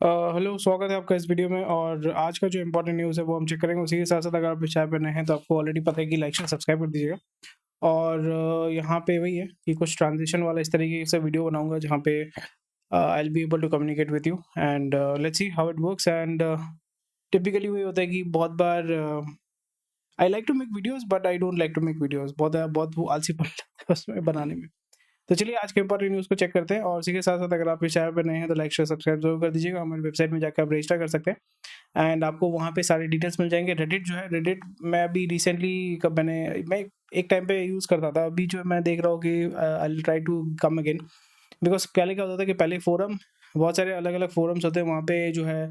Hello, स्वागत है आपका इस वीडियो में। और आज का जो इम्पोर्टेंट न्यूज़ है वो हम चेक करेंगे। उसी के साथ-साथ अगर आप इस चैनल पे नए हैं तो आपको ऑलरेडी पता है कि लाइक शेयर सब्सक्राइब कर दीजिएगा। और यहाँ पे वही है कि कुछ ट्रांज़िशन वाला इस तरीके से वीडियो बनाऊँगा जहाँ पे I will be able to communicate with you and let's see how it works. And typically वही होता है कि बहुत बार I like to make videos but I don't like to make videos. बहुत वो आलसीपन लगता है उसमें बनाने में। तो चलिए आज के इम्पोर्टेंट न्यूज़ को चेक करते हैं। और इसी के साथ-साथ अगर आप इस चैनल पे नए हैं तो लाइक शेयर सब्सक्राइब ज़रूर कर दीजिएगा। हमारी वेबसाइट में जाके आप रजिस्टर कर सकते हैं एंड आपको वहाँ पे सारी डिटेल्स मिल जाएँगे। रेडिट जो है, रेडिट मैं अभी रिसेंटली कब मैं एक टाइम पे यूज़ करता था। अभी जो मैं देख रहा हूँ कि I will try to come again because पहले क्या होता था कि पहले फोरम बहुत सारे अलग-अलग फोरम्स होते हैं। वहाँ पे जो है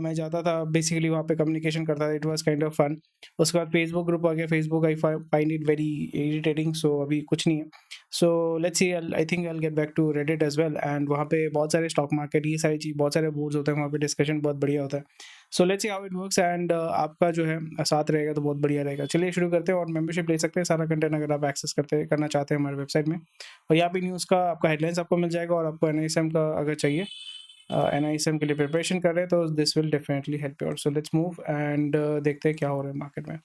मैं जाता था, बेसिकली वहाँ पे कम्युनिकेशन करता था। It was kind of fun. उसके बाद फेसबुक ग्रुप आ गया। Facebook I find it very irritating, so अभी कुछ नहीं है। So let's see, I think I will get back to Reddit as well. And वहाँ पे बहुत सारे स्टॉक मार्केट, ये सारी चीज़, बहुत सारे बोर्ड्स होते हैं वहाँ पे, डिस्कशन बहुत बढ़िया होता है। So let's see how it works. And आपका जो है साथ रहेगा तो बहुत बढ़िया रहेगा। चलिए शुरू करते हैं। और मेंबरशिप ले सकते हैं, सारा कंटेंट अगर आप एक्सेस करना चाहते हैं हमारे वेबसाइट में। और यहाँ पे न्यूज़ का आपका हेडलाइंस आपको मिल जाएगा। और आपको एनआईएसएम का अगर चाहिए, एनआईएसएम के लिए प्रिपरेशन कर रहे हैं तो this will definitely help you out. So let's move and देखते हैं क्या हो रहा है मार्केट में।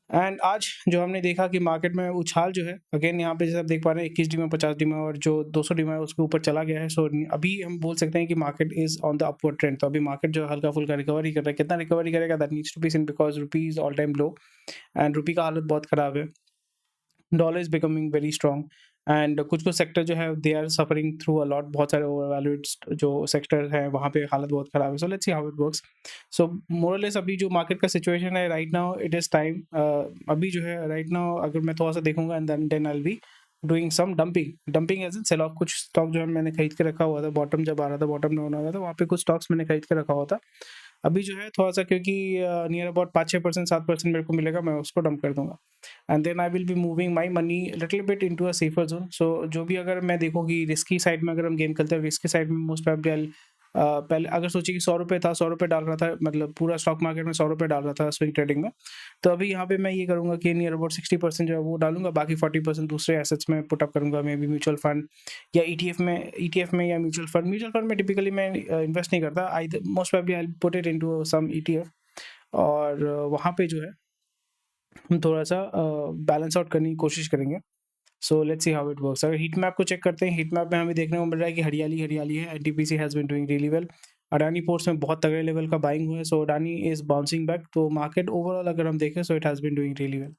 एंड आज जो हमने देखा कि मार्केट में उछाल जो है, अगेन यहाँ पे जैसे आप देख पा रहे हैं 21 डीमा, 50 डीमा और जो 200 डीमा है उसके ऊपर चला गया है। सो अभी हम बोल सकते हैं कि market is on the upward trend. तो अभी मार्केट जो है हल्का फुल्का रिकवरी कर रहा है। कितना रिकवरी करेगा, that needs to be seen because rupee is all time low and rupee का हालत बहुत खराब है। Dollar is becoming very strong and कुछ-कुछ सेक्टर जो है they are suffering through a lot. बहुत सारे ओवरवैल्यूड जो सेक्टर हैं वहाँ पे हालत बहुत खराब है। So let's see how it works. So more or less अभी जो मार्केट का सिचुएशन है right now, it is time, अभी जो है राइट नाउ अगर मैं थोड़ा-सा देखूँगा and then I will be doing some dumping as in sell off. कुछ स्टॉक जो है मैंने खरीद के रखा हुआ था, बॉटम जब आ रहा था, बॉटम डाउन आ रहा था, वहाँ पे कुछ स्टॉक्स मैंने खरीद के रखा हुआ था। अभी जो है थोड़ा-सा क्योंकि नियर अबाउट 5-6%, 7% मेरे को मिलेगा, मैं उसको डंप कर दूँगा। And then I will be moving my money little bit into a safer zone. So जो भी अगर मैं देखूँ कि रिस्की साइड में अगर हम गेम खेलते हैं, रिस्की साइड में मोस्ट प्रोबेबली पहले अगर सोचिए कि ₹100 था, ₹100 डाल रहा था, मतलब पूरा स्टॉक मार्केट में ₹100 डाल रहा था स्विंग ट्रेडिंग में। तो अभी यहाँ पे मैं ये करूँगा कि नियर अबाउट 60% जो है वो डालूँगा, बाकी 40% दूसरे एसेट्स में पुट अप करूँगा, मे बी म्यूचुअल फंड या ईटीएफ में या म्यूचुअल फंड में टिपिकली मैं इन्वेस्ट नहीं करता। I most probably I will put it into some ETF. और वहाँ पे जो है हम थोड़ा-सा बैलेंस आउट करने की कोशिश करेंगे। सो let's see how it works. अगर हीट मैप को चेक करते हैं, हीट मैप में हमें देखने को मिल रहा है कि हरियाली-हरियाली है। NTPC has been doing really well. Adani ports में बहुत तगड़े लेवल का बाइंग हुआ है, so Adani is bouncing back. तो मार्केट ओवरऑल अगर हम देखें, so it has been doing really well.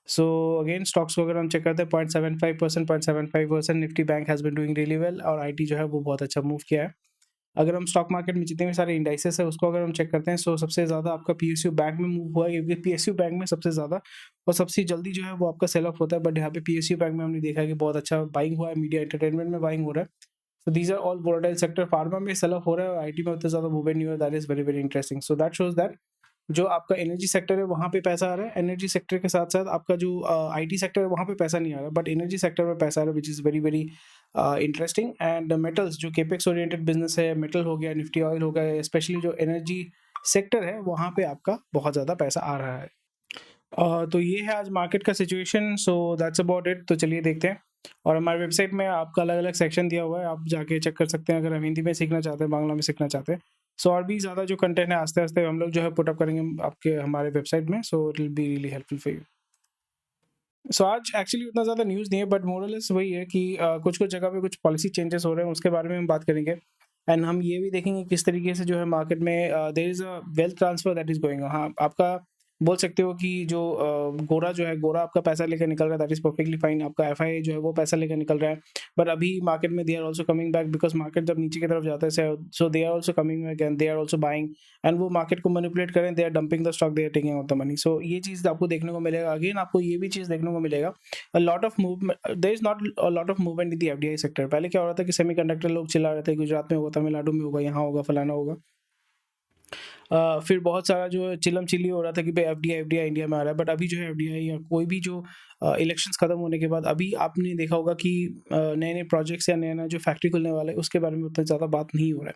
So again stocks को अगर हम चेक करते हैं, 0.75% Nifty bank has been doing really well. और आईटी जो है वो बहुत अच्छा मूव किया है। अगर हम स्टॉक मार्केट में जितने भी सारे इंडाइसेस है उसको अगर हम चेक करते हैं, सो सबसे ज़्यादा आपका पीएसयू बैंक में मूव हुआ है, क्योंकि पीएसयू बैंक में सबसे ज़्यादा और सबसे जल्दी जो है वो आपका सेल ऑफ होता है। बट यहाँ पे पीएसयू बैंक में हमने देखा है कि बहुत अच्छा बाइंग हुआ है, मीडिया एंटरटेनमेंट में बाइंग हो रहा है। So these are all volatile sector. Pharma में सेल ऑफ हो रहा है और आईटी में उतना ज़्यादा मूवमेंट नहीं हो रहा है। That is very very interesting. So that shows that जो आपका एनर्जी सेक्टर है वहाँ पे पैसा आ रहा है। एनर्जी सेक्टर के साथ-साथ आपका जो आईटी सेक्टर है वहाँ पे पैसा नहीं आ रहा, बट एनर्जी सेक्टर में पैसा आ रहा है, which is very very interesting. And metals जो कैपेक्स ओरिएंटेड बिज़नेस है, मेटल हो गया, निफ्टी ऑयल हो गया, स्पेशली जो एनर्जी सेक्टर है वहाँ पे आपका बहुत ज़्यादा पैसा आ रहा है। तो ये है आज मार्केट का situation. So that's about it. तो चलिए देखते हैं। और हमारे वेबसाइट में आपका अलग-अलग सेक्शन दिया हुआ है, आप जाके चेक कर सकते हैं अगर हम हिंदी में सीखना चाहते हैं, बांग्ला में सीखना चाहते हैं। सो और भी ज़्यादा जो कंटेंट है आस्ते-आस्ते हम लोग जो है पुट अप करेंगे आपके हमारे वेबसाइट में। So it will be really helpful for you. So आज एक्चुअली उतना ज़्यादा न्यूज़ नहीं है, बट मोर और लेस वही है कि कुछ-कुछ जगह पे कुछ पॉलिसी चेंजेस हो रहे हैं, उसके बारे में हम बात करेंगे। एंड हम ये भी देखेंगे किस तरीके से जो है मार्केट में there is a wealth transfer that is going on. हाँ, आपका बोल सकते हो कि जो गोरा जो है, गोरा आपका पैसा लेकर निकल रहा है, दैट इज़ परफेक्टली फाइन। आपका एफआईआई जो है वो पैसा लेकर निकल रहा है। बट अभी मार्केट में they are also coming back because market जब नीचे की तरफ जाता है, so they are also coming back and they are also buying. And वो मार्केट को मैनिपुलेट करें, they are dumping the stock, they are taking out the money. So ये चीज़ आपको देखने को मिलेगा। अगेन आपको ये भी चीज़ देखने को मिलेगा, a lot of movement, there is not a lot of movement in the FDI sector. पहले क्या हो रहा था कि सेमीकंडक्टर लोग चिल्ला रहे थे, गुजरात में होगा, तमिलनाडु में होगा, यहाँ होगा, फलाना होगा। फिर बहुत सारा जो चिल्लम-चिल्ली हो रहा था कि भाई एफडीआई इंडिया में आ रहा है। बट अभी जो है एफडीआई या कोई भी जो इलेक्शंस खत्म होने के बाद अभी आपने देखा होगा कि नए-नए प्रोजेक्ट्स या नया-नया जो फैक्ट्री खुलने वाला है उसके बारे में उतना ज़्यादा बात नहीं हो रहा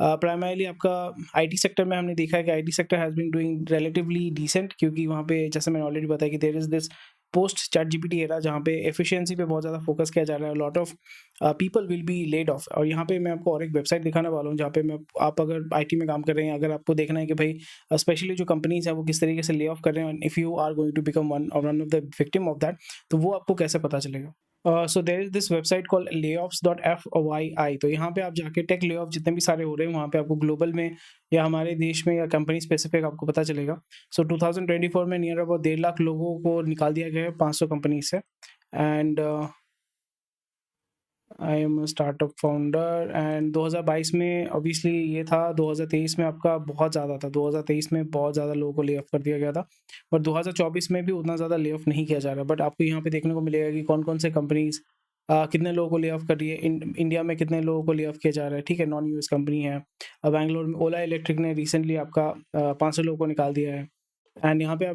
है। प्राइमरीली आपका आईटी सेक्टर में हमने देखा है कि IT sector has been doing relatively decent, क्योंकि वहाँ पे जैसे मैंने ऑलरेडी बताया कि there is this post ChatGPT era जहाँ पे एफिशिएंसी पे बहुत ज़्यादा फोकस किया जा रहा है, lot of people will be laid off. और यहाँ पे मैं आपको और एक वेबसाइट दिखाने वाला हूँ जहाँ पे मैं आप अगर आईटी में काम कर रहे हैं, अगर आपको देखना है कि भाई स्पेशली जो कंपनीज हैं वो किस तरीके से ले ऑफ कर रहे हैं, if you are going to become one of the victim of that, तो वो आपको कैसे पता चलेगा। So there is this website called layoffs.fyi। तो यहाँ पे आप जाके टेक ले ऑफ जितने भी सारे हो रहे हैं वहाँ पे आपको ग्लोबल में या हमारे देश में या कंपनी स्पेसिफिक आपको पता चलेगा। सो 2024 में नियर अबाउट 1.5 लाख लोगों को निकाल दिया गया है 500 कंपनी से। And I am startup founder. And 2022 में ऑब्वियसली ये था, 2023 में आपका बहुत ज़्यादा था, 2023 में बहुत ज़्यादा लोगों को ले ऑफ कर दिया गया था, बट 2024 में भी उतना ज़्यादा ले ऑफ नहीं किया जा रहा। बट आपको यहाँ पे देखने को मिलेगा कि कौन कौन से कंपनीज कितने लोगों को ले ऑफ कर रही है, इंडिया में कितने लोगों को ले ऑफ किया जा रहा है, ठीक है, नॉन यूएस कंपनी है। बैंगलोर में ओला इलेक्ट्रिक ने रिसेंटली आपका 500 लोगों को निकाल दिया है। एंड यहाँ पे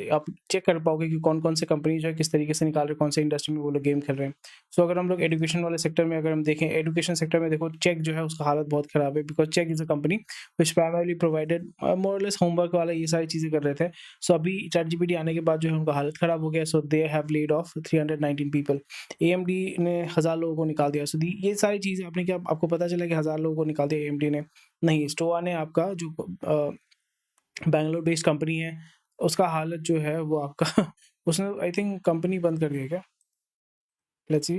आप चेक कर पाओगे कि कौन कौन से कंपनी जो है किस तरीके से निकाल रहे हैं, कौन से इंडस्ट्री में वो लोग गेम खेल रहे हैं। सो अगर हम लोग एजुकेशन वाले सेक्टर में अगर हम देखें, एजुकेशन सेक्टर में देखो चेक जो है उसका हालत बहुत खराब है, because Chegg is a company which primarily provided more less homework वाला ये सारी चीज़ें कर रहे थे। सो अभी चैट जीपीटी आने के बाद जो है उनका हालत खराब हो गया। So they have laid off 319 people. AMD ने 1000 लोगों को निकाल दिया। सो ये सारी चीज़ें आपने क्या आपको पता चला कि 1000 लोगों को निकाल दिया एएमडी ने? नहीं, स्टोआ ने आपका जो बैंगलोर बेस्ड कंपनी है उसका हालत जो है वो आपका उसने आई थिंक कंपनी बंद कर दिया क्या, लेट्स सी।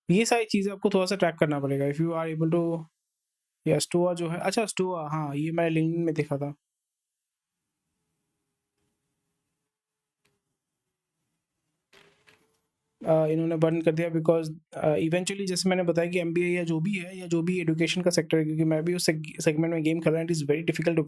ये सारी चीज़ें आपको थोड़ा सा ट्रैक करना पड़ेगा if you are able to. या स्टोआ जो है, अच्छा स्टोआ, हाँ ये मैंने लिंक्डइन में देखा था। इन्होंने बंद कर दिया बिकॉज इवेंचुअली जैसे मैंने बताया कि एमबीए या जो भी है या जो भी एजुकेशन का सेक्टर है, क्योंकि मैं भी उस सेगमेंट में गेम कर रहा हूँ, it is very difficult to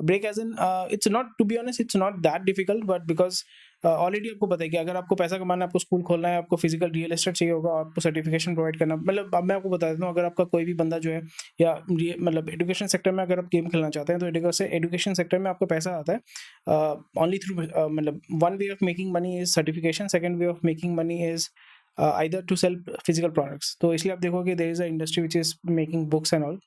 break edge in it's not, to be honest it's not that difficult, but because already आपको पता है कि अगर आपको पैसा कमाना है, आपको स्कूल खोलना है, आपको फिजिकल रियल एस्टेट चाहिए होगा, आपको सर्टिफिकेशन प्रोवाइड करना, मतलब अब मैं आपको बता देता हूँ, अगर आपका कोई भी बंदा जो है या मतलब एजुकेशन सेक्टर में अगर आप गेम खेलना चाहते हैं तो एजुकेशन सेक्टर में आपको पैसा आता है ओनली थ्रू, मतलब one way of making money is certification, second way of making money is either to sell physical products। तो इसलिए आप देखोगे there is a industry which is making books and all।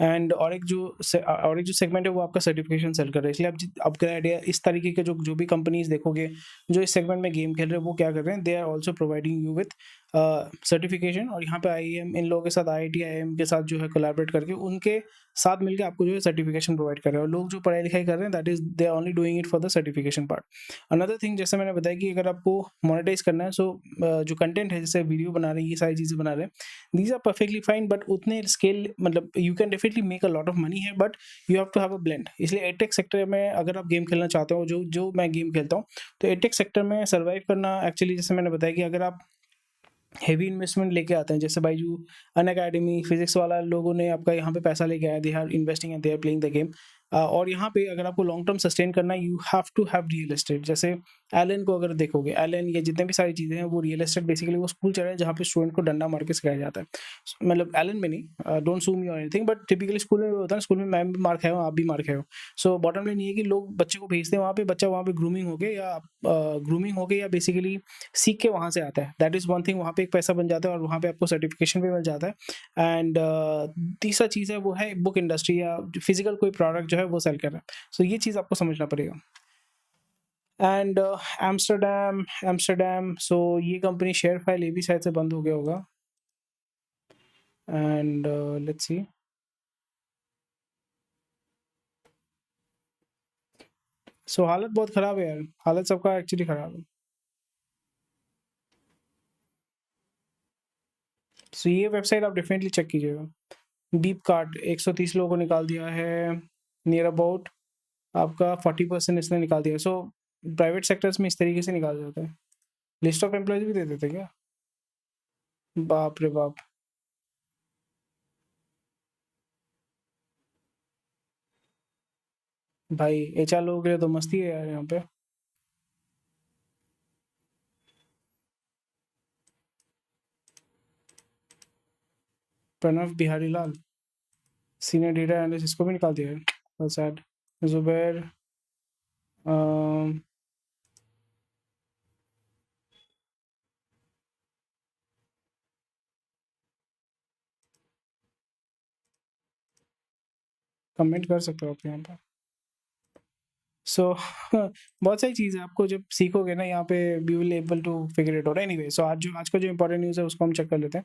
And और एक जो segment है वो आपका सर्टिफिकेशन सेल कर रहा है। इसलिए आपका आइडिया इस तरीके के जो भी कंपनीज देखोगे जो इस सेगमेंट में गेम खेल रहे हैं वो क्या कर रहे हैं, they are also providing you with certification. और यहाँ पे आईआईएम इन लोगों के साथ, आईआईटी आईआईएम के साथ जो है कोलैबोरेट करके उनके साथ मिलकर आपको जो है सर्टिफिकेशन प्रोवाइड कर रहे हैं। और लोग जो पढ़ाई लिखाई कर रहे हैं that is they are only doing it for the certification part. Another thing, जैसे मैंने बताया कि अगर आपको मोनेटाइज करना है, सो जो कंटेंट है, जैसे वीडियो बना रहे हैं, ये सारी चीज़ें बना रहे हैं, these are perfectly fine, but उतने स्केल मतलब you can definitely make a lot of money है, but you have to have a blend. इसलिए एडटेक सेक्टर में अगर आप गेम खेलना चाहते हो, जो मैं गेम खेलता हूँ, तो एडटेक सेक्टर में सर्वाइव करना एक्चुअली, जैसे मैंने बताया कि अगर आप हेवी इन्वेस्टमेंट लेके आते हैं, जैसे बाईजू अनअकैडमी फिजिक्स वाला लोगों ने आपका यहाँ पे पैसा लेके आया, they are investing and they are playing the game. और यहाँ पे अगर आपको लॉन्ग टर्म सस्टेन करना है, you have to have real estate. जैसे एलन को अगर देखोगे, एलन ये जितने भी सारी चीज़ें हैं वो रियल एस्टेट बेसिकली वो स्कूल चल रहा है जहाँ पे स्टूडेंट को डंडा मार के सिखाया जाता है। मतलब एलन में नहीं, डोंट सू मी और एनीथिंग, बट टिपिकली स्कूल में होता है, स्कूल में मैं भी मार खाया हूँ, आप भी मार खाए हो। सो बॉटम लाइन ये है कि लोग बच्चे को भेजते हैं वहाँ पे, बच्चा वहाँ पे ग्रूमिंग हो गए या बेसिकली सीख के वहाँ से आता है, दैट इज़ वन थिंग। वहाँ पे एक पैसा बन जाता है और वहाँ पे आपको सर्टिफिकेशन भी मिल जाता है। एंड तीसरा चीज़ है वो है बुक इंडस्ट्री या फिजिकल कोई प्रोडक्ट जो है वो सेल कर रहा है। सो ये चीज़ आपको समझना पड़ेगा। एंड एम्स्टरडेम, सो ये कंपनी शेयर फाइल ये भी शायद से बंद हो गया होगा। एंड लेट्स सी, सो हालत बहुत ख़राब है यार, हालत सबका एक्चुअली ख़राब है। सो ये वेबसाइट आप डेफिनेटली चेक कीजिएगा। डीप कार्ट 130 लोगों को निकाल दिया है, नियर अबाउट आपका 40% इसने निकाल दिया। सो प्राइवेट सेक्टर्स में इस तरीके से निकाल जाता है। लिस्ट ऑफ एम्प्लॉयज भी दे देते क्या? बाप रे बाप। भाई एचआर लोगों के लिए तो मस्ती है यार यहाँ पे। प्रणव बिहारी लाल, सीनियर डेटा एनालिस्ट, इसको भी निकाल दिया है। सैड। जुबैर, कमेंट कर सकते हो आप यहाँ पर। सो बहुत सारी चीज़ें आपको जब सीखोगे ना यहाँ पे you will able to figure it out. Anyway, so आज का जो इंपॉर्टेंट न्यूज़ है उसको हम चेक कर लेते हैं।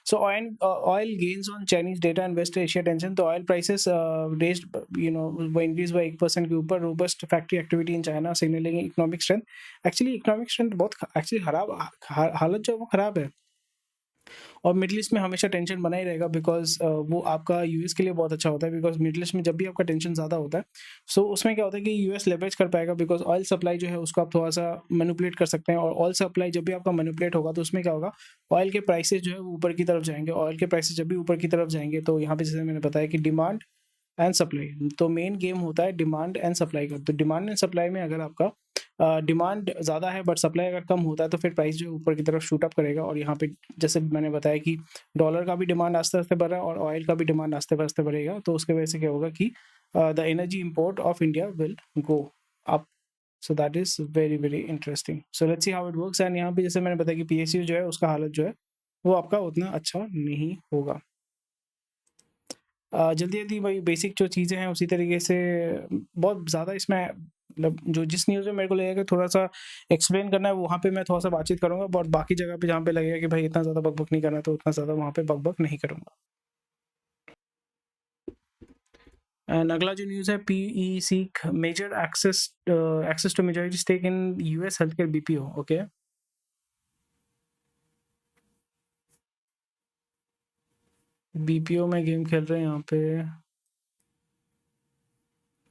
So oil gains on Chinese data and West Asia tension. तो ऑयल प्राइसेस रेज्ड, वो इंक्रीज बाय 1% के ऊपर। Robust factory activity in China signalling economic strength. Actually economic strength बहुत एक्चुअली खराब, हालत जो है वो खराब है। और मिडल ईस्ट में हमेशा टेंशन बना ही रहेगा, बिकॉज वो आपका यूएस के लिए बहुत अच्छा होता है, बिकॉज मिडल ईस्ट में जब भी आपका टेंशन ज़्यादा होता है, सो उसमें क्या होता है कि यूएस लेवरेज कर पाएगा, बिकॉज ऑयल सप्लाई जो है उसको आप थोड़ा सा मैनिपुलेट कर सकते हैं। और ऑयल सप्लाई जब भी आपका मैनिपुलेट होगा तो उसमें क्या होगा, ऑयल के प्राइसेस जो है वो ऊपर की तरफ जाएंगे। ऑयल के प्राइसेस जब भी ऊपर की तरफ जाएंगे तो यहाँ पे जैसे मैंने बताया कि डिमांड एंड सप्लाई, तो मेन गेम होता है डिमांड एंड सप्लाई का। तो डिमांड एंड सप्लाई में अगर आपका डिमांड ज़्यादा है बट सप्लाई अगर कम होता है तो फिर प्राइस जो है ऊपर की तरफ शूट अप करेगा। और यहाँ पे जैसे मैंने बताया कि डॉलर का भी डिमांड आस्ते आस्ते बढ़ रहा है और ऑयल का भी डिमांड आस्ते आस्ते बढ़ेगा। तो उसके वजह से क्या होगा कि the energy import of India will go up. So that is very very interesting. So let's see how it works. And यहाँ पे जैसे मैंने बताया कि पीएसयू जो है उसका हालत जो है वो आपका उतना अच्छा नहीं होगा। जल्दी-जल्दी वही बेसिक जो चीज़ें हैं उसी तरीके से, बहुत ज़्यादा इसमें मतलब जो जिस न्यूज़ में मेरे को लगेगा कि थोड़ा-सा एक्सप्लेन करना है वहाँ पे मैं थोड़ा-सा बातचीत करूँगा, बट बाकी जगह पे जहाँ पे लगेगा कि भाई इतना ज़्यादा बक-बक नहीं करना है तो उतना ज़्यादा वहाँ पे बक-बक नहीं करूँगा। एंड अगला जो न्यूज़ है, PE seek major access to majority stake in US healthcare BPO. Okay. BPO में गेम खेल रहे हैं यहाँ पे।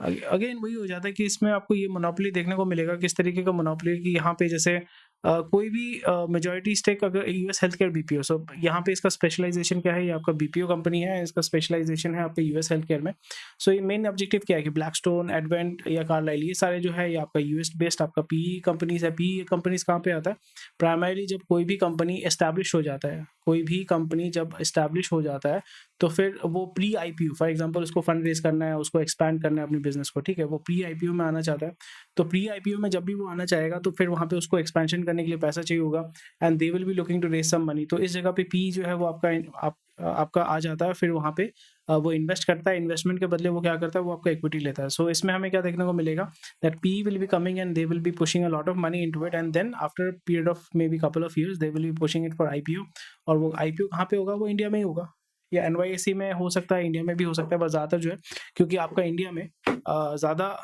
अगेन वही हो जाता है कि इसमें आपको ये मोनोपोली देखने को मिलेगा, किस तरीके का मोनोपोली कि यहाँ पे जैसे कोई भी मेजॉरिटी स्टेक अगर यूएस हेल्थ केयर बीपीओ, सो यहाँ पे इसका स्पेशलाइजेशन क्या है, ये आपका बीपीओ कंपनी है, इसका स्पेशलाइजेशन है आपका यूएस हेल्थ केयर में। सो ये मेन ऑब्जेक्टिव क्या है कि ब्लैकस्टोन, एडवेंट या कार्लाइल, ये सारे जो है ये आपका यूएस बेस्ड आपका पीई कंपनीज है। पीई कंपनीज कहाँ पे आता है, प्राइमरी जब कोई भी कंपनी एस्टैब्लिश हो जाता है, कोई भी कंपनी जब एस्टैब्लिश हो जाता है तो फिर वो प्री आईपीओ, फॉर एग्जांपल उसको फंड रेज करना है, उसको एक्सपैंड करना है अपने बिजनेस को, ठीक है, वो प्री आईपीओ में आना चाहता है। तो प्री आईपीओ में जब भी वो आना चाहेगा तो फिर वहाँ पे उसको एक्सपेंशन करने के लिए पैसा चाहिए होगा, and they will be looking to raise some money. तो इस जगह पे पी जो है वो आपका आ जाता है, फिर वहाँ पे वो इन्वेस्ट करता है, इन्वेस्टमेंट के बदले वो क्या करता है, वो आपका इक्विटी लेता है। सो इसमें हमें क्या देखने को मिलेगा, that P will be coming and they will be pushing a lot of money into it, and then after period of maybe couple of years they will be pushing it for IPO. और वो IPO कहाँ पे होगा, वो India में ही होगा, या NYSE में हो सकता है, इंडिया में भी हो सकता है, बस ज़्यादातर जो है क्योंकि आपका इंडिया में ज़्यादा।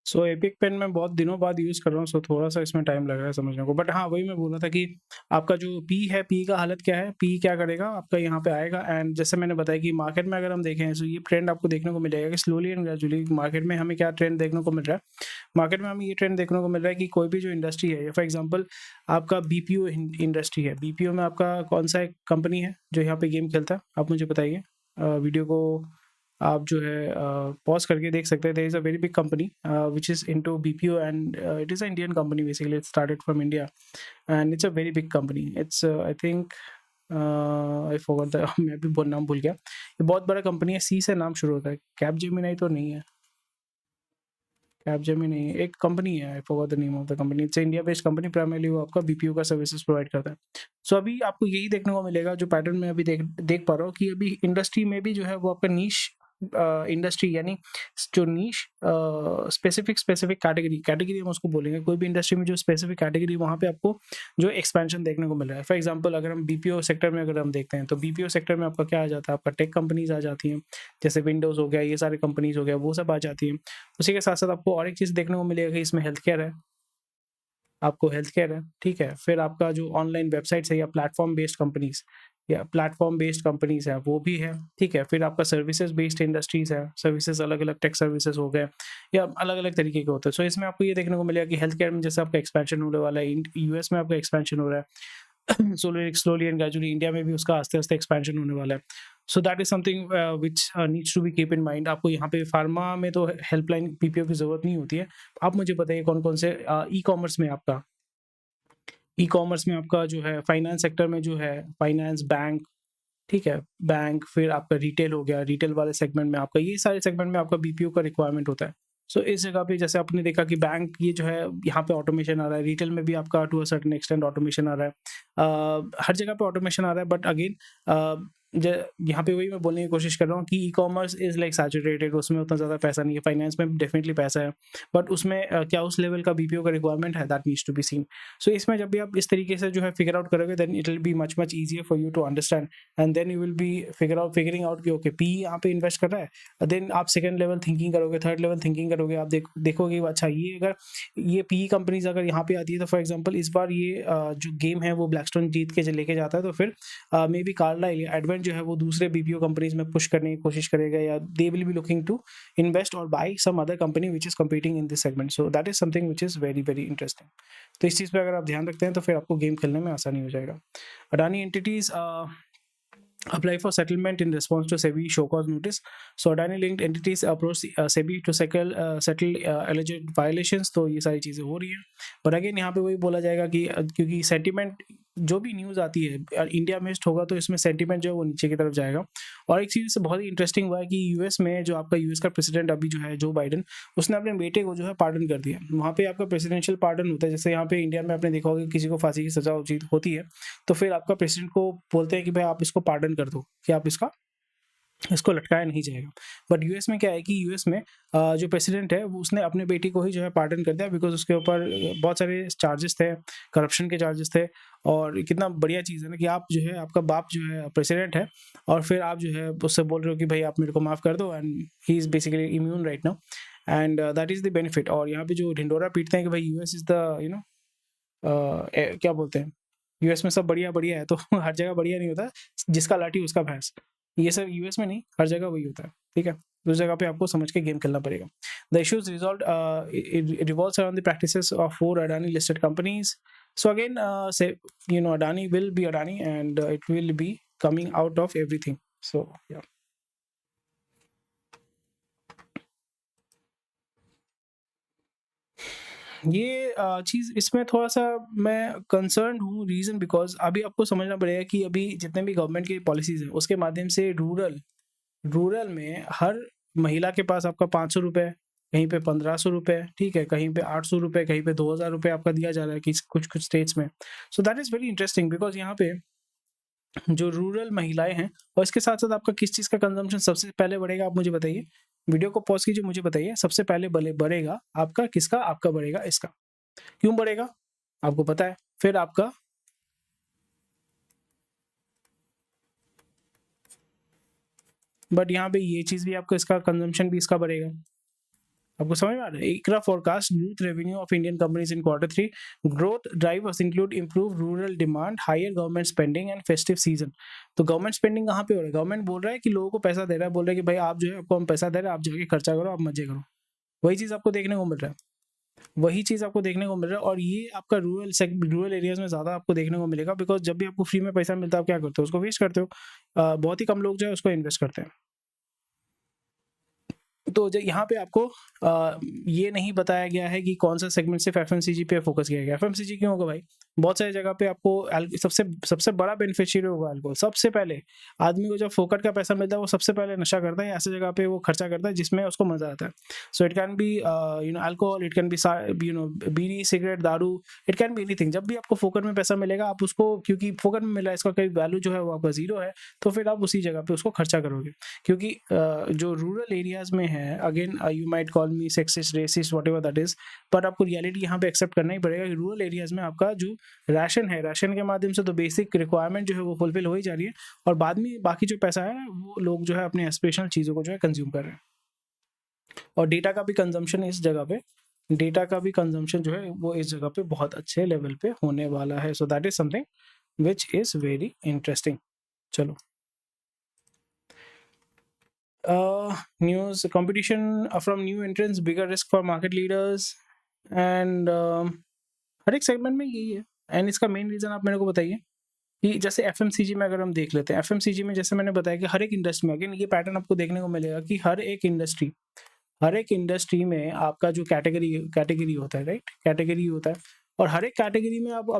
सो एपिक पेन मैं बहुत दिनों बाद यूज़ कर रहा हूँ, सो थोड़ा-सा इसमें टाइम लग रहा है समझने को। बट हाँ, वही मैं बोल रहा था कि आपका जो पी है, पी का हालत क्या है, पी क्या करेगा, आपका यहाँ पे आएगा। एंड जैसे मैंने बताया कि मार्केट में अगर हम देखें तो ये ट्रेंड आपको देखने को मिलेगा कि स्लोली एंड ग्रेजुअली मार्केट में हमें क्या ट्रेंड देखने को मिल रहा है। मार्केट में हमें ये ट्रेंड देखने को मिल रहा है कि कोई भी जो इंडस्ट्री है, फॉर एग्जांपल आपका बीपीओ इंडस्ट्री है, बीपीओ में आपका कौन-सा एक कंपनी है जो यहाँ पे गेम खेलता है? आप मुझे बताइए। वीडियो को आप जो है पॉज़ करके देख सकते हैं। There is a very big company which is into BPO, and it is a Indian company basically, it started from India and it's a very big company. It's I think I forgot the मैं भी नाम भूल गया। ये बहुत बड़ा company है, सी से नाम शुरू होता है। कैपजेमिनी तो नहीं है, कैपजेमिनी एक कंपनी है, आई forgot the name of the company. It's India based company, primarily वो आपका बीपीओ का सर्विसेज प्रोवाइड करता है। सो अभी आपको यही देखने को मिलेगा, जो पैटर्न मैं अभी देख पा रहा हूँ कि अभी इंडस्ट्री में भी जो है वो आपका नीश इंडस्ट्री, यानी जो नीश स्पेसिफिक कैटेगरी हम उसको बोलेंगे। कोई भी इंडस्ट्री में जो स्पेसिफिक कैटेगरी, वहाँ पे आपको जो एक्सपेंशन देखने को मिल रहा है। फॉर एग्जांपल अगर हम बीपीओ सेक्टर में अगर हम देखते हैं तो बीपीओ सेक्टर में आपका क्या आ जाता है, आपका टेक कंपनीज आ जाती हैं, जैसे विंडोज हो गया, ये सारी कंपनीज हो गया, वो सब आ जाती हैं। उसी के साथ साथ आपको और एक चीज़ देखने को मिलेगा कि इसमें हेल्थ केयर है, आपको हेल्थ केयर है, ठीक है। फिर आपका जो ऑनलाइन वेबसाइट्स है या प्लेटफॉर्म बेस्ड कंपनीज है वो भी है, ठीक है। फिर आपका सर्विसेज बेस्ड इंडस्ट्रीज है, सर्विसेज अलग अलग टेक सर्विसेज हो गए या अलग अलग तरीके के होते हैं। सो इसमें आपको ये देखने को मिलेगा कि हेल्थ केयर में जैसे आपका एक्सपेंशन होने वाला है, यूएस में आपका एक्सपेंशन हो रहा है स्लोली एंड ग्रेजुअली, इंडिया में भी उसका आस्ते आस्ते एक्सपेंशन होने वाला है। So that is something which needs to be keep in mind. आपको यहाँ पे फार्मा में तो हेल्पलाइन पीपीओ की जरूरत नहीं होती है। आप मुझे बताइए कौन कौन से ई कॉमर्स में आपका जो है फाइनेंस सेक्टर में जो है फाइनेंस, बैंक, ठीक है, बैंक, फिर आपका रिटेल हो गया, रिटेल वाले सेगमेंट में आपका, ये सारे सेगमेंट में आपका बीपीओ का रिक्वायरमेंट होता है। सो इस जगह पे जैसे आपने देखा कि बैंक ये जो है यहाँ पे ऑटोमेशन आ रहा है, रिटेल में भी आपका to a certain extent automation आ रहा है, हर जगह पे ऑटोमेशन आ रहा है। बट अगेन यहाँ पे वही मैं बोलने की कोशिश कर रहा हूँ कि ई-कॉमर्स इज़ लाइक सैचुरेटेड, उसमें उतना ज़्यादा पैसा नहीं है, फाइनेंस में डेफिनेटली पैसा है, बट उसमें क्या उस लेवल का बीपीओ का रिक्वायरमेंट है, that needs to be seen. So इसमें जब भी आप इस तरीके से जो है फिगर आउट करोगे, then it will be much much easier for you to understand, and then you will be figuring out कि ओके पी यहाँ पे इन्वेस्ट कर रहा है, देन आप सेकंड लेवल थिंकिंग करोगे, थर्ड लेवल थिंकिंग करोगे, आप देखोगे अच्छा ये अगर ये पी कंपनीज अगर यहाँ पे आती है तो फॉर एग्जांपल इस बार ये जो गेम है वो ब्लैकस्टोन जीत के लेके जाता है, तो फिर मे बी कार्लाइल या एडवेंट जो है वो दूसरे बीपीओ कंपनीज में पुश करने की कोशिश करेगा, या they will be looking to invest or buy some other company which is competing in this segment. So that is something which is very very interesting. तो इस चीज़ पे अगर आप ध्यान रखते हैं तो फिर आपको गेम खेलने में आसानी हो जाएगा। Adani entities apply for settlement in response to SEBI show cause notice. So Adani linked entities approach SEBI to settle alleged violations. तो ये सारी चीज़ें हो रही हैं, और अगेन यहाँ पे वही बोला जाएगा कि क्योंकि सेंटीमेंट जो भी न्यूज़ आती है इंडिया में होगा तो इसमें सेंटीमेंट जो है वो नीचे की तरफ जाएगा। और एक चीज़ बहुत ही इंटरेस्टिंग हुआ है कि यूएस में जो आपका यूएस का प्रेसिडेंट अभी जो है जो बाइडन, उसने अपने बेटे को जो है पार्डन कर दिया। वहाँ पे आपका प्रेसिडेंशियल पार्डन होता है, जैसे यहाँ पे इंडिया में आपने देखा होगा किसी को फांसी की सजा होती है तो फिर आपका प्रेसिडेंट को बोलते हैं कि भाई आप इसको पार्डन कर दो, कि आप इसको लटकाया नहीं जाएगा। बट यूएस में क्या है कि यूएस में जो प्रेसिडेंट है वो उसने अपने बेटी को ही जो है पार्डन कर दिया, बिकॉज उसके ऊपर बहुत सारे चार्जेस थे, करप्शन के चार्जेस थे। और कितना बढ़िया चीज़ है ना कि आप जो है आपका बाप जो है प्रेसिडेंट है और फिर आप जो है उससे बोल रहे हो कि भाई आप मेरे को माफ़ कर दो, and he is basically immune right now, and that is the benefit. और यहाँ पे जो ढिंडोरा पीटते हैं कि भाई यूएस इज़ द क्या बोलते हैं, यूएस में सब बढ़िया बढ़िया है, तो हर जगह बढ़िया नहीं होता, जिसका लाठी उसका भैंस। ये सब यूएस में नहीं, हर जगह वही होता है, ठीक है। उस जगह पे आपको समझ के गेम खेलना पड़ेगा। The issues resolve revolves around the practices of 4 Adani listed companies. So again say Adani will be Adani, and it will be coming out of everything. So yeah. ये चीज़ इसमें थोड़ा-सा मैं कंसर्न्ड हूँ, रीज़न बिकॉज़ अभी आपको समझना पड़ेगा कि अभी जितने भी गवर्नमेंट की पॉलिसीज़ हैं, उसके माध्यम से रूरल में हर महिला के पास आपका ₹500, कहीं पे ₹1500, ठीक है, कहीं पे ₹800, कहीं पे ₹2000 आपका दिया जा रहा है किस कुछ-कुछ स्टेट्स में। So that is very interesting because यहाँ पे जो रूरल महिलाएँ हैं और इसके साथ-साथ आपका किस चीज़ का कंज़म्पशन सबसे पहले बढ़ेगा, आप मुझे बताइए? वीडियो को पॉज़ कीजिए, मुझे बताइए सबसे पहले बढ़ेगा आपका किसका? आपका बढ़ेगा इसका। क्यों बढ़ेगा? आपको पता है। फिर आपका बट यहाँ पे ये चीज़ भी आपको इसका कंज़म्पशन भी इसका बढ़ेगा। आपको समझ में आ रहा है? ICRA forecast growth revenue of Indian companies in Q3. Growth drivers include improved rural demand, higher government spending and festive season. तो गवर्नमेंट स्पेंडिंग कहाँ पे हो रहा है? गवर्नमेंट बोल रहा है कि लोगों को पैसा दे रहा है, बोल रहा है कि भाई आप जो है आपको हम पैसा दे रहे हैं, आप जाके खर्चा करो, आप मज़े करो। वही चीज़ आपको देखने को मिल रहा है। वही चीज़ आपको देखने को मिल रहा है, और ये आपका रूरल एरियाज़ में ज़्यादा आपको देखने को मिलेगा बिकॉज़ जब भी आपको फ्री में पैसा मिलता है, आप क्या करते हो? उसको वेस्ट करते हो। बहुत ही कम लोग जो है उसको इन्वेस्ट करते हैं। तो यहाँ पे आपको ये नहीं बताया गया है कि कौन सा सेगमेंट सिर्फ एफएमसीजी पे फोकस किया गया है। एफएमसीजी क्यों होगा भाई? बहुत सारी जगह पे आपको सबसे बड़ा बेनिफिशियरी होगा अल्कोहल। सबसे पहले आदमी को जब फोकट का पैसा मिलता है वो सबसे पहले नशा करता है, ऐसे जगह पे वो खर्चा करता है जिसमें उसको मजा आता है। So it can be alcohol, it can be bidi, cigarette, दारू, इट कैन बी एनीथिंग। जब भी आपको फोकट में पैसा मिलेगा आप उसको, क्योंकि फोकट में मिला है, इसका कोई वैल्यू जो है वो आपका जीरो है, तो फिर आप उसी जगह पे उसको खर्चा करोगे। क्योंकि जो रूरल एरियाज में है, again you might call me sexist, racist, whatever that is, पर आपको रियलिटी यहाँ पे एक्सेप्ट करना ही पड़ेगा कि रूरल एरियाज में आपका जो राशन है, राशन के माध्यम से तो बेसिक रिक्वायरमेंट जो है वो फुलफिल हो ही जा रही है, और बाद में बाकी जो पैसा है वो लोग जो है अपने एस्पिरेशनल चीज़ों को जो है कंज्यूम कर रहे हैं। और डेटा का भी कंजम्पशन इस जगह पे, डेटा का भी कंजम्पशन जो है वो इस जगह पे बहुत अच्छे लेवल पे होने वाला है। So that is something which is very interesting. चलो, news competition from new entrants, bigger risk for market leaders, and हर एक सेगमेंट में यही है। एंड इसका मेन रीज़न आप मेरे को बताइए कि जैसे एफएमसीजी में अगर हम देख लेते हैं, एफएमसीजी में जैसे मैंने बताया कि हर एक इंडस्ट्री में अगेन ये पैटर्न आपको देखने को मिलेगा कि हर एक इंडस्ट्री में आपका जो कैटेगरी होता है, राइट, कैटेगरी होता है, और हर एक कैटेगरी में आप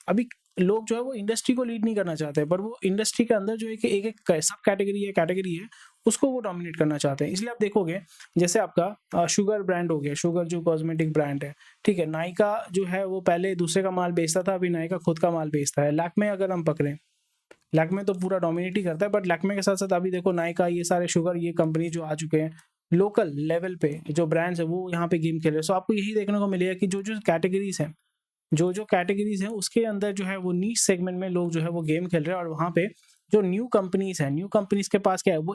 अभी लोग जो है वो इंडस्ट्री को लीड नहीं करना चाहते, पर वो इंडस्ट्री के अंदर जो एक सब कैटेगरी है उसको वो डोमिनेट करना चाहते हैं। इसलिए आप देखोगे जैसे आपका शुगर ब्रांड हो गया, शुगर जो कॉस्मेटिक ब्रांड है, ठीक है, नायका जो है वो पहले दूसरे का माल बेचता था, अभी नायका खुद का माल बेचता है। लैक्मे अगर हम पकड़ें, लैक्मे तो पूरा डोमिनेट ही करता है, बट लैक्मे के साथ साथ अभी देखो नायका, ये सारे शुगर, ये कंपनी जो आ चुके हैं लोकल लेवल पे, जो ब्रांड्स है वो यहाँ पे गेम खेल रहे हैं। सो आपको यही देखने को मिलेगा कि जो जो कैटेगरीज हैं, जो कैटेगरीज हैं उसके अंदर जो है वो नीश सेगमेंट में लोग जो है वो गेम खेल रहे हैं। और वहाँ पे जो न्यू कंपनीज हैं, न्यू कंपनीज के पास क्या है, वो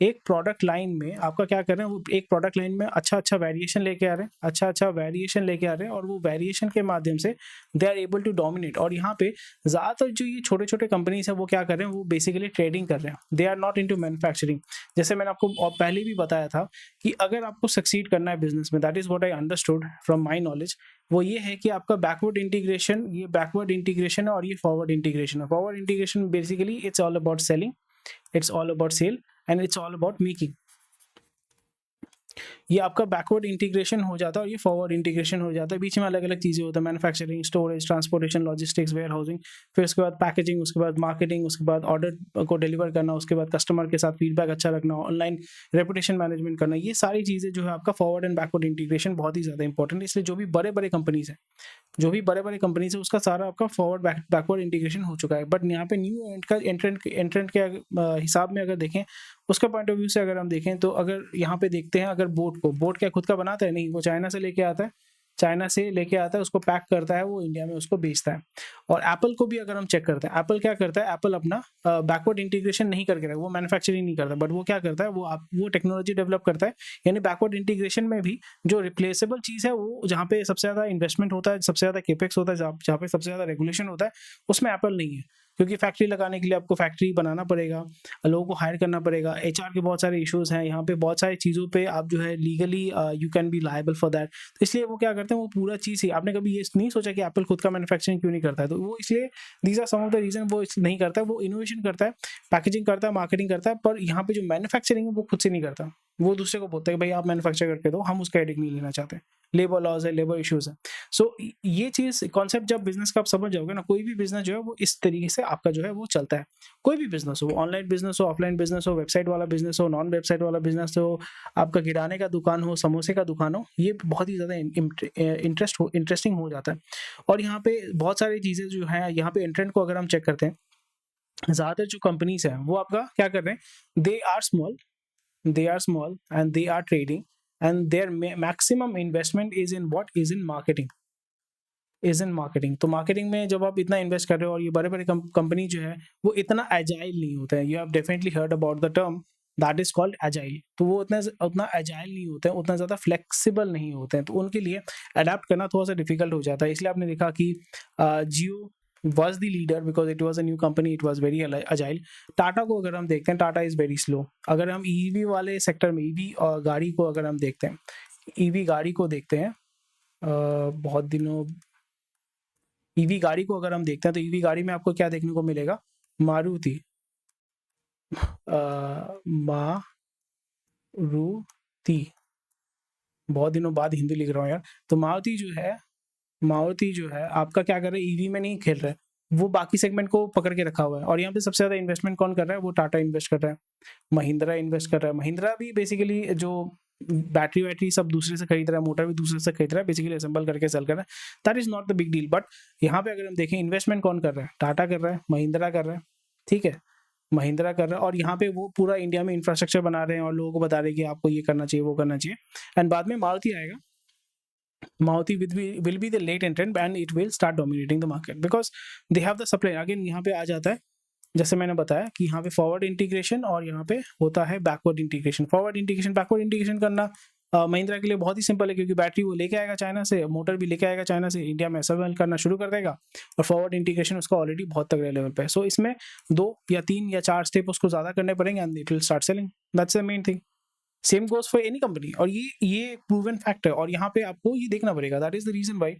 एक प्रोडक्ट लाइन में आपका क्या कर रहे हैं, वो एक प्रोडक्ट लाइन में अच्छा वेरिएशन लेके आ रहे हैं, अच्छा वेरिएशन लेके आ रहे हैं, और वो वेरिएशन के माध्यम से they are able to dominate. और यहाँ पे ज़्यादातर जो ये छोटे छोटे कंपनीज हैं वो क्या कर रहे हैं, वो बेसिकली ट्रेडिंग कर रहे हैं, they are not into manufacturing. जैसे मैंने आपको पहले भी बताया था कि अगर आपको सक्सीड करना है बिजनेस में, that is what I understood from my knowledge, वो ये है कि आपका बैकवर्ड इंटीग्रेशन, ये बैकवर्ड इंटीग्रेशन है और ये फॉरवर्ड इंटीग्रेशन है। Forward integration basically it's all about selling, it's all about sale, and it's all about making. ये आपका बैकवर्ड इंटीग्रेशन हो जाता है और ये फॉरवर्ड इंटीग्रेशन हो जाता है। बीच में अलग अलग चीज़ें होता है, manufacturing, storage, transportation, logistics, warehousing, फिर उसके बाद पैकेजिंग, उसके बाद मार्केटिंग, उसके बाद ऑर्डर को डिलीवर करना, उसके बाद कस्टमर के साथ फीडबैक अच्छा रखना, ऑनलाइन रेपुटेशन मैनेजमेंट करना। ये सारी चीज़ें जो है आपका फॉरवर्ड एंड बैकवर्ड इंटीग्रेशन बहुत ही ज़्यादा इंपॉर्टेंट है। इसलिए जो भी बड़े बड़े कंपनीज हैं, उसका सारा आपका फॉरवर्ड बैकवर्ड इंटीग्रेशन हो चुका है। बट यहाँ पे न्यू एंट्रेंट के हिसाब में अगर देखें, उसके पॉइंट ऑफ व्यू से अगर हम देखें, तो अगर यहाँ पे देखते हैं, अगर बोट क्या खुद का बनाता है? नहीं, वो चाइना से लेके आता है, उसको पैक करता है, वो इंडिया में उसको बेचता है। और एप्पल को भी अगर हम चेक करते हैं, एप्पल क्या करता है, एप्पल अपना बैकवर्ड इंटीग्रेशन नहीं करके रखा, वो मैन्युफैक्चरिंग नहीं करता, बट वो क्या करता है, वो टेक्नोलॉजी डेवलप करता है। यानी बैकवर्ड इंटीग्रेशन में भी जो रिप्लेसेबल चीज़ है, वो जहाँ पे सबसे ज़्यादा इन्वेस्टमेंट होता है, सबसे ज़्यादा केपेक्स होता है, जहाँ पे सबसे ज़्यादा रेगुलेशन होता है, उसमें एप्पल नहीं है। क्योंकि फैक्ट्री लगाने के लिए आपको फैक्ट्री बनाना पड़ेगा, लोगों को हायर करना पड़ेगा, एचआर के बहुत सारे इश्यूज हैं, यहाँ पे बहुत सारी चीज़ों पे आप जो है legally you can be liable for that. तो इसलिए वो क्या करते हैं, वो पूरा चीज़ ही, आपने कभी ये नहीं सोचा कि एप्पल खुद का मैन्युफैक्चरिंग क्यों नहीं करता है? तो वो इसलिए these are some of the reason वो नहीं करता है। वो इनोवेशन करता है, पैकेजिंग करता है, मार्केटिंग करता है, पर यहाँ पे जो मैन्युफैक्चरिंग है वो खुद से नहीं करता, वो दूसरे को बोलता है कि भाई आप मैन्युफैक्चर करके दो, हम उसका हेडेक नहीं लेना चाहते। लेबर लॉज है, लेबर इश्यूज है। सो ये चीज़ कॉन्सेप्ट जब बिजनेस का आप समझ जाओगे ना, कोई भी बिजनेस जो है वो इस तरीके से आपका जो है वो चलता है। कोई भी बिजनेस हो, ऑनलाइन बिजनेस हो, ऑफलाइन बिजनेस हो, वेबसाइट वाला बिजनेस हो, नॉन वेबसाइट वाला बिजनेस हो, आपका किराने का दुकान हो, समोसे का दुकान हो, ये बहुत ही ज़्यादा इंटरेस्टिंग हो जाता है। और यहाँ पे बहुत सारी चीज़ें जो है, यहाँ पे एंट्रेंट को अगर हम चेक करते हैं, ज़्यादातर जो कंपनीज हैं वो आपका क्या कर रहे हैं, they are small and they are trading, and their maximum investment is in marketing. तो मार्केटिंग में जब आप इतना इन्वेस्ट कर रहे हो, और ये बड़े बड़े कंपनी जो है वो इतना एजाइल नहीं होता है, you have definitely heard about the term that is called agile. तो वो उतना एजाइल नहीं होते हैं, उतना ज़्यादा फ्लेक्सिबल नहीं होते हैं, तो उनके लिए अडेप्ट करना थोड़ा सा डिफिकल्ट हो जाता है। इसलिए आपने देखा कि जियो was the leader because it was a new company, it was very agile. Tata को अगर हम देखते हैं, टाटा इज वेरी स्लो। अगर हम ईवी वाले सेक्टर में, ईवी गाड़ी को अगर हम देखते हैं, ईवी गाड़ी को देखते हैं, बहुत दिनों ईवी गाड़ी को अगर हम देखते हैं, तो ईवी गाड़ी में आपको क्या देखने को मिलेगा, मारुति, मारुति, बहुत दिनों बाद हिंदी लिख रहा हूँ यार। तो मारुति जो है आपका क्या कर रहा है, ईवी में नहीं खेल रहा है, वो बाकी सेगमेंट को पकड़ के रखा हुआ है। और यहाँ पे सबसे ज़्यादा इन्वेस्टमेंट कौन कर रहा है, वो टाटा इन्वेस्ट कर रहा है, महिंद्रा इन्वेस्ट कर रहा है। महिंद्रा भी बेसिकली जो बैटरी सब दूसरे से खरीद रहा है, मोटर भी दूसरे से खरीद रहा है, बेसिकली असेंबल करके सेल कर रहा है। That is not the big deal. But यहाँ पे अगर हम देखें, इन्वेस्टमेंट कौन कर रहा है, टाटा कर रहा है, महिंद्रा कर रहा है, ठीक है, महिंद्रा कर रहा है। और यहाँ पे वो पूरा इंडिया में इंफ्रास्ट्रक्चर बना रहे हैं और लोगों को बता रहे हैं कि आपको ये करना चाहिए, वो करना चाहिए। एंड बाद में मारुति आएगा, Maruti will be the late entrant and it will start dominating the market because they have the supply. Again यहाँ पे आ जाता है, जैसे मैंने बताया कि यहाँ पे फॉरवर्ड इंटीग्रेशन और यहाँ पे होता है backward integration. Forward integration, backward integration करना महिंद्रा के लिए बहुत ही सिंपल है, क्योंकि बैटरी वो लेके आएगा चाइना से, मोटर भी लेके आएगा चाइना से, इंडिया में असेंबल करना शुरू कर देगा, और फॉरवर्ड इंटीग्रेशन उसका ऑलरेडी बहुत तगड़े लेवल पे है। सो इसमें 2 या 3 या 4 स्टेप उसको ज़्यादा करने पड़ेंगे and it will start selling. That's the main thing. Same goes for any company, और ये प्रूवन फैक्ट है। और यहाँ पे आपको ये देखना पड़ेगा, दैट इज द रीजन भाई।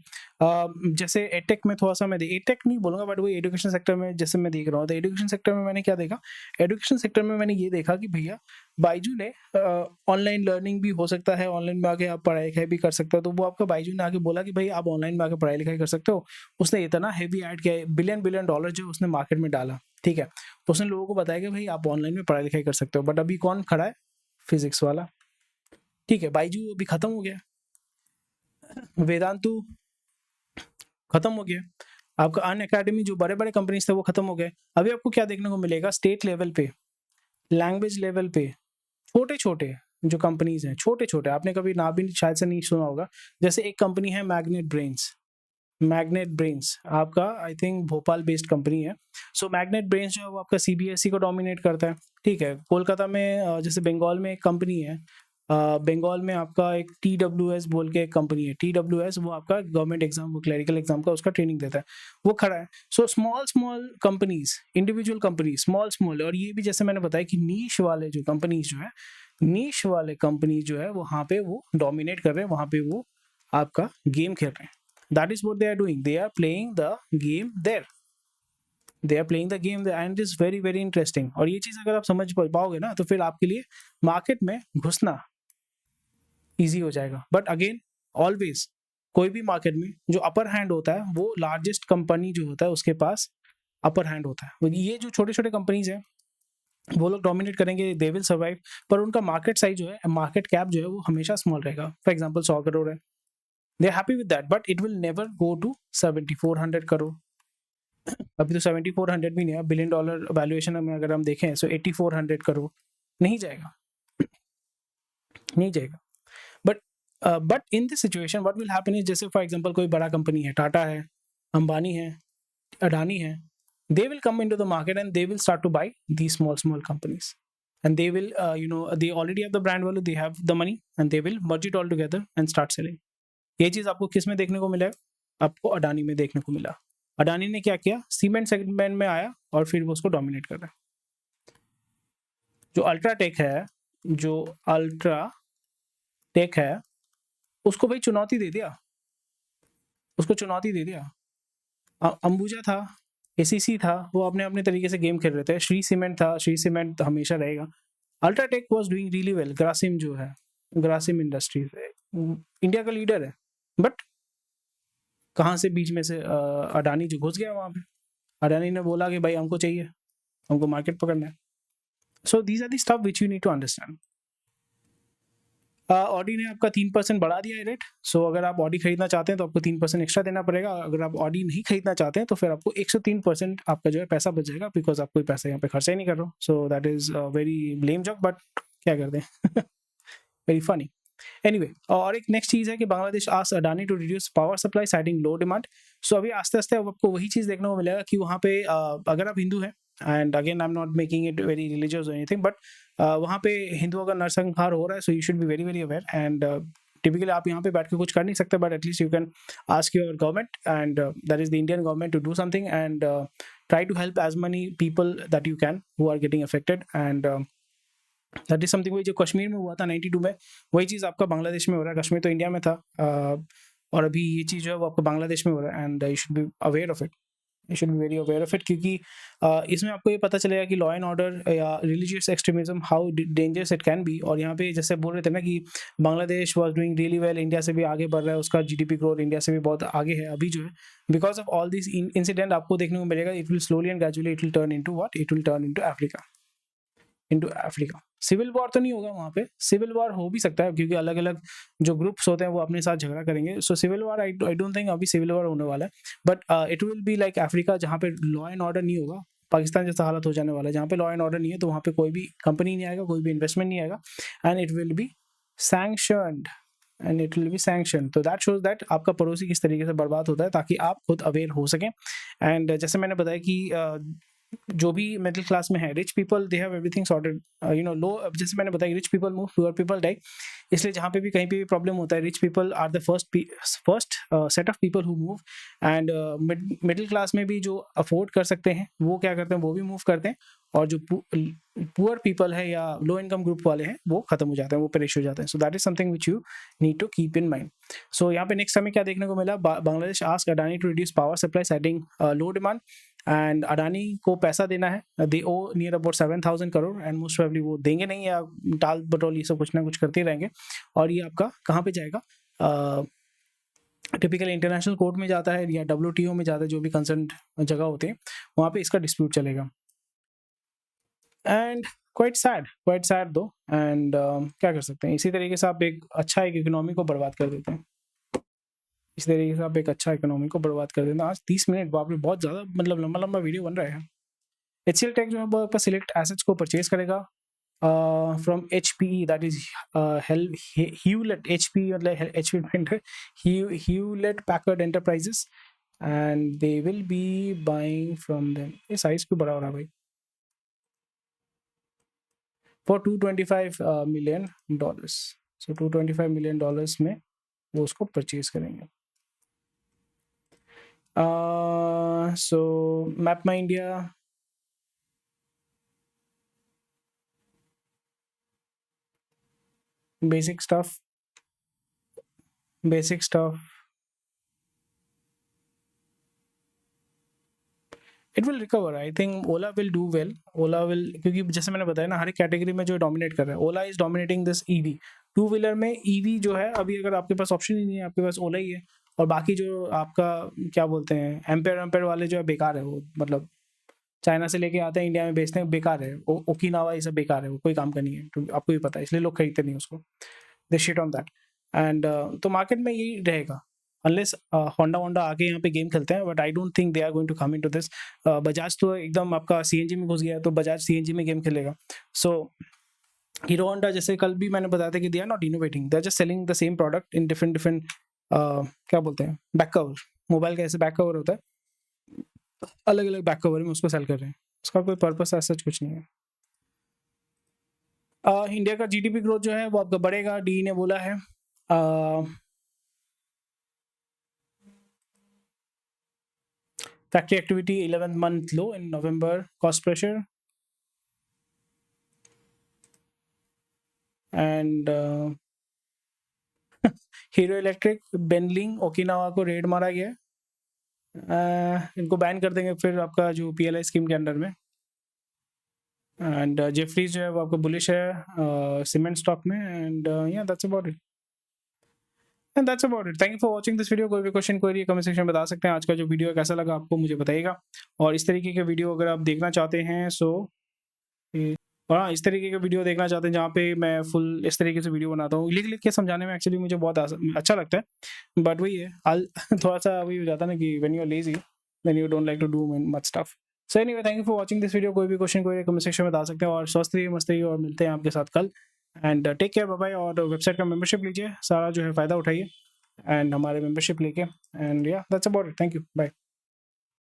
जैसे एडटेक में थोड़ा सा मैं एडटेक नहीं बोलूंगा, बट वो एजुकेशन सेक्टर में जैसे मैं देख रहा हूँ, तो एजुकेशन सेक्टर में मैंने क्या देखा, एजुकेशन सेक्टर में मैंने ये देखा कि भैया बाइजू ने ऑनलाइन लर्निंग भी हो सकता है, ऑनलाइन में आके आप पढ़ाई लिखाई भी कर सकते हो। तो वो आपका बाइजू ने आके बोला कि भाई आप ऑनलाइन में आके पढ़ाई लिखाई कर सकते हो। उसने इतना हैवी ऐड किया, बिलियन डॉलर जो उसने मार्केट में डाला, ठीक है। तो उसने लोगों को बताया कि भाई आप ऑनलाइन में पढ़ाई लिखाई कर सकते हो। बट अभी कौन खड़ा है, फिजिक्स वाला, ठीक है। बाइजू अभी खत्म हो गया, वेदांतु खत्म हो गया। आपका अन अकेडमी जो बड़े-बड़े कंपनीज़ थे वो खत्म हो गए। अभी आपको क्या देखने को मिलेगा स्टेट लेवल पे, लैंग्वेज लेवल पे, छोटे-छोटे जो कंपनीज़ हैं, छोटे-छोटे आपने कभी नाम भी शायद से नहीं सुना होगा। जैसे एक कंपनी है मैग्नेट ब्रेन्स आपका I think Bhopal based company है। सो मैग्नेट ब्रेन्स जो है वो आपका सीबीएसई को डोमिनेट करता है, ठीक है। कोलकाता में जैसे बंगाल में एक कंपनी है, बंगाल में आपका एक टीडब्ल्यूएस बोल के एक कंपनी है। टीडब्ल्यूएस वो आपका गवर्नमेंट एग्जाम, वो क्लरिकल एग्जाम का उसका ट्रेनिंग देता है, वो खड़ा है। So small companies, individual company, small, और ये भी जैसे मैंने बताया कि नीश वाले जो कंपनीज जो है, नीश वाले कंपनी जो है वहाँ पे वो डोमिनेट कर रहे हैं, वहाँ पे वो आपका गेम खेल रहे हैं। That is what they are doing. They are playing the game there. They are playing the game there and it is very very interesting. और ये चीज़ अगर आप समझ पाओगे ना तो फिर आपके लिए मार्केट में घुसना इजी हो जाएगा। बट अगेन ऑलवेज कोई भी मार्केट में जो अपर हैंड होता है वो लार्जेस्ट कंपनी जो होता है उसके पास अपर हैंड होता है। ये जो छोटे छोटे कंपनीज हैं वो लोग डोमिनेट करेंगे, दे विल सर्वाइव, पर उनका मार्केट साइज जो है, मार्केट कैप जो है वो हमेशा स्मॉल रहेगा। फॉर एग्जाम्पल 100 करोड़ है, they are happy with that, but it will never go to 7400 crore. अभी तो 7400 भी नहीं है, बिलियन डॉलर वैल्यूएशन में अगर हम देखें सो 8400 करोड़ नहीं जाएगा, नहीं जाएगा। But in this situation what will happen is, जैसे फॉर एग्जांपल कोई बड़ा कंपनी है, टाटा है, अंबानी है, अडानी है, they will come into the market and they will start to buy these small companies and they will they already have the brand value, they have the money and they will merge it all together and start selling। ये चीज आपको किस में देखने को मिलेगा? आपको अडानी में देखने को मिला। अडानी ने क्या किया, सीमेंट सेगमेंट में आया और फिर वो उसको डोमिनेट कर रहा है। जो अल्ट्रा टेक है उसको भाई चुनौती दे दिया, उसको चुनौती दे दिया। अंबुजा था, एसीसी था, वो अपने अपने तरीके से गेम खेल रहे थे। श्री सीमेंट था, श्री सीमेंट हमेशा रहेगा। UltraTech was doing really well. Grasim जो है, ग्रासिम इंडस्ट्रीज इंडिया का लीडर है, बट कहाँ से बीच में से अडानी जो घुस गया वहाँ पे। अडानी ने बोला कि भाई हमको चाहिए, हमको मार्केट पकड़ना है। So these are the stuff which you need to understand. Audi ने आपका 3% बढ़ा दिया है रेट। सो अगर आप ऑडी खरीदना चाहते हैं तो आपको 3% एक्स्ट्रा देना पड़ेगा। अगर आप ऑडी नहीं खरीदना चाहते हैं तो फिर आपको 103% आपका जो है पैसा बच जाएगा, बिकॉज आप कोई पैसा यहाँ पे खर्चा ही नहीं कर रहे हो। So that is very blame joke, but क्या कर दें वेरी फनी। एनीवे, और एक नेक्स्ट चीज है कि Bangladesh asked Adani to reduce power supply citing low demand. So अभी आस्ते आस्ते आपको वही चीज देखने को मिलेगा कि वहाँ पे अगर आप हिंदू हैं, and again I am not making it very religious और एनीथिंग, बट वहाँ पे हिंदुओं का नरसंहार हो रहा है, so you should be very very aware. And typically आप यहाँ पे बैठ के कुछ कर नहीं सकते, but at least you can ask your government, and that is the Indian government, to do something and try to help as many people that you can who are getting affected. And that is something वही जो कश्मीर में हुआ था 92 में, वही चीज़ आपका बांग्लादेश में हो रहा है। कश्मीर तो इंडिया में था, और अभी ये चीज़ जो है वो आपको बांग्लादेश में हो रहा है, and you should be aware of it, you should be very aware of it, क्योंकि इसमें आपको ये पता चलेगा कि लॉ एंड ऑर्डर या religious extremism how dangerous it can be. और यहाँ पे जैसे बोल रहे थे ना कि Bangladesh was doing really well, India से भी आगे बढ़ रहा है, उसका जीडीपी ग्रोथ इंडिया से भी बहुत आगे है अभी जो है। Because of all this incident आपको देखने को मिलेगा, it will slowly and gradually it will turn into what, it will turn into Africa. Civil war तो नहीं होगा वहाँ पे, सिविल वॉर हो भी सकता है क्योंकि अलग अलग जो ग्रुप्स होते हैं वो अपने साथ झगड़ा करेंगे। So civil war I don't think अभी सिविल वॉर होने वाला है, but it will be like Africa, जहाँ पे लॉ एंड ऑर्डर नहीं होगा। पाकिस्तान जैसा हालत हो जाने वाला है, जहाँ पे लॉ एंड ऑर्डर नहीं है तो वहाँ पे कोई भी कंपनी नहीं आएगा, कोई भी इन्वेस्टमेंट नहीं आएगा, and it will B sanctioned, and it will B sanction. तो दैट शोज दैट आपका पड़ोसी किस तरीके से बर्बाद होता है, ताकि आप खुद अवेयर हो सकें। एंड जैसे मैंने बताया कि जो भी मिडिल क्लास में है, rich people they have everything sorted, लो, जैसे मैंने बताया rich people move, poor people die. इसलिए जहाँ पे भी कहीं पे भी प्रॉब्लम होता है, rich people are the first set of people who move, and middle class में भी जो अफोर्ड कर सकते हैं वो क्या करते हैं, वो भी मूव करते हैं, और जो पुअर पीपल है या लो इनकम ग्रुप वाले हैं वो खत्म हो जाते हैं, वो पेरिश हो जाते हैं। So that is something which you need to keep in mind. So यहाँ पे नेक्स्ट हमें क्या देखने को मिला, Bangladesh asked Adani to reduce power supply citing low demand, and Adani को पैसा देना है, they owe near about 7000 crore, and most probably वो देंगे नहीं या टाल बटोल ये सब कुछ ना कुछ करते रहेंगे। और ये आपका कहाँ पे जाएगा, टिपिकल इंटरनेशनल कोर्ट में जाता है या WTO में जाता है, जो भी कंसर्न जगह होते हैं वहाँ पे इसका डिस्प्यूट चलेगा। एंड क्वाइट सैड दो, एंड क्या कर सकते हैं, इसी तरीके से आप एक इकोनॉमी को बर्बाद कर देते हैं, इस तरीके से आप एक अच्छा इकोनॉमी को बर्बाद कर देना। आज 30 मिनट, बाप रे! बहुत ज़्यादा मतलब लंबा-लंबा वीडियो बन रहा है। HCL टेक जो है वो आपका सिलेक्ट एसेट्स को परचेज़ करेगा from HPE, that is Hewlett, HPE मतलब HP printer, Hewlett Packard Enterprises, and they will B buying from them. ये साइज़ क्यों बड़ा हो रहा है भाई? For $225 million. सो $225 मिलियन में वो उसको परचेज़ करेंगे। सो मैपमा India, basic stuff. It will recover. I think Ola will do well. Ola will, क्योंकि जैसे मैंने बताया ना, हर एक कैटेगरी में जो डोमिनेट कर रहा है, Ola is dominating this EV. Two wheeler में ईवी जो है, अभी अगर आपके पास ऑप्शन ही नहीं है, आपके पास ओला ही है। और बाकी जो आपका क्या बोलते हैं, एम्पेयर वाले जो है बेकार है, वो मतलब चाइना से लेके आते हैं, इंडिया में बेचते हैं, बेकार है। ओकिनावा ये सब बेकार है, वो कोई काम का नहीं है, तो आपको भी पता है, इसलिए लोग खरीदते नहीं उसको। दे शिट ऑन दैट। एंड तो मार्केट में यही रहेगा अनलेस होंडा आके यहाँ पे गेम खेलते हैं, but I don't think they are going to come into this. Bajaj तो एकदम आपका सीएनजी में घुस गया है, तो बजाज सीएनजी में गेम खेलेगा। सो हीरो होंडा, जैसे कल भी मैंने बताया था कि they are not innovating, they are just selling the same product in different क्या बोलते हैं, बैक कवर। मोबाइल का ऐसे बैक कवर होता है, अलग अलग बैक कवर में उसको सेल कर रहे हैं। उसका कोई पर्पस ऐसा कुछ नहीं है। इंडिया का जीडीपी ग्रोथ जो है वो आपका बढ़ेगा, डी ने बोला है। Factory activity 11th month low in November, cost pressure, and Hero Electric, Benling, Okinawa को रेड मारा गया। इनको बैन कर देंगे फिर आपका जो पीएलआई स्कीम के अंडर में। एंड जेफरीज जो है वो आपको बुलिश है सीमेंट स्टॉक में। एंड या that's about it. Thank you for watching this video. कोई भी क्वेश्चन क्वेरी कमेंट सेक्शन में बता सकते हैं। आज का जो वीडियो कैसा लगा आपको मुझे बताइएगा, और इस तरीके के वीडियो अगर आप देखना चाहते हैं और हाँ, इस तरीके का वीडियो देखना चाहते हैं जहाँ पे मैं फुल इस तरीके से वीडियो बनाता हूँ, लिख के समझाने में एक्चुअली मुझे बहुत अच्छा लगता है, बट वही है थोड़ा सा वही हो जाता है ना कि when you are lazy then you don't like to do much stuff. So anyway, thank you for watching this video. कोई भी क्वेश्चन कोई कमेंट सेक्शन में बता सकते हैं, और स्वस्थ रहिए, मस्त रहिए, और मिलते हैं आपके साथ कल। And take care, bye bye. और वेबसाइट का मेंबरशिप लीजिए, सारा जो है फ़ायदा उठाइए एंड हमारे मेंबरशिप लेके। एंड या that's about it. Thank you, bye.